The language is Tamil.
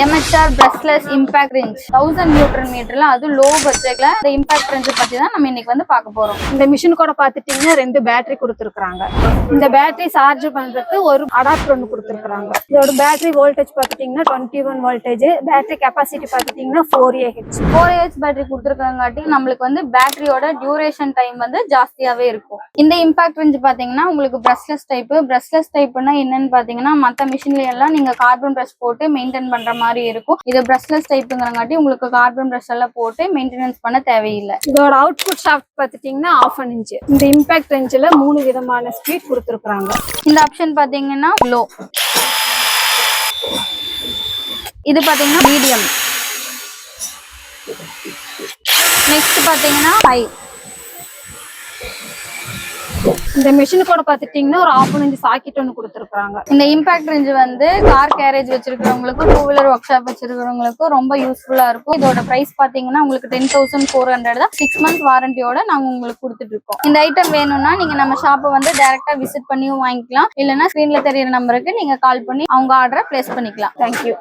MHR brushless impact range 1000 Newton மீட்டர்ல அது லோ பட்ஜெட்ல இந்த இம்பாக்ட் ரேஞ்ச் பத்தி தான் நம்ம இன்னைக்கு வந்து பார்க்க போறோம். இந்த மிஷின் கூட பாத்துட்டீங்கன்னா 2 பேட்டரி கொடுத்துருக்காங்க. இந்த பேட்டரி சார்ஜ் பண்றதுக்கு ஒரு அடாப்டர் ஒன்று கொடுத்துருக்காங்க. இதோட பேட்டரி வோல்டேஜ் பாத்துட்டீங்கன்னா 21 வோல்டேஜ், பேட்டரி கெப்பாசிட்டி பாத்துட்டீங்கன்னா 4Ah பேட்டரி கொடுத்துருக்காங்காட்டி நம்மளுக்கு வந்து பேட்டரியோட டியூரேஷன் டைம் வந்து ஜாஸ்தியாவே இருக்கும். இந்த இம்பாக்ட் ரேஞ்ச் பாத்தீங்கன்னா உங்களுக்கு பிரஷ்லெஸ் டைப்னா என்னன்னு பாத்தீங்கன்னா மத்த மிஷின்ல எல்லாம் நீங்க கார்பன் பிரஷ் போட்டு மெயின்டைன் பண்ற மாதிரி இருக்கும். இது பிரஷ்லெஸ் டைப்புங்கிறங்காட்டி உங்களுக்கு கார்பன் பிரஷ் எல்லாம் போட்டு மெயின்டெனன்ஸ் பண்ண தேவையில்லை. இதோட அவுட்புட் ஷாஃப்ட் பாத்துட்டீங்கன்னா 1/2 இன்ச். இந்த இம்பாக்ட் ரேஞ்சில் 3 விதமான ஸ்பீட் கொடுத்துருக்காங்க. இந்த ஆப்ஷன் பாத்தீங்கன்னா லோ, இது பாத்தீங்கன்னா மீடியம், நெக்ஸ்ட் பாத்தீங்கன்னா ஹை. இந்த மிஷின் கூட பாத்துட்டீங்கன்னா ஒரு 1/2 இன்ச் சாக்கெட் ஒன்று கொடுத்துருக்காங்க. இந்த இம்பாக்ட் ரேஞ்ச் வந்து கார் கேரேஜ் வச்சிருக்கிறவங்களுக்கு, 2 வீலர் ஒர்க் ஷாப் வச்சிருக்கிறவங்களுக்கு ரொம்ப யூஸ்ஃபுல்லா இருக்கும். இதோட பிரைஸ் பாத்தீங்கன்னா உங்களுக்கு 10,400 தான். 6 months வாரண்டியோட நாங்க உங்களுக்கு கொடுத்துட்டு இருக்கோம். இந்த ஐட்டம் வேணும்னா நீங்க நம்ம ஷாப்பை வந்து டைரக்டா விசிட் பண்ணியும் வாங்கிக்கலாம், இல்லைன்னா ஸ்கிரீன்ல தெரியற நம்பருக்கு நீங்க கால் பண்ணி அவங்க ஆர்டரை பிளேஸ் பண்ணிக்கலாம். தேங்க்யூ.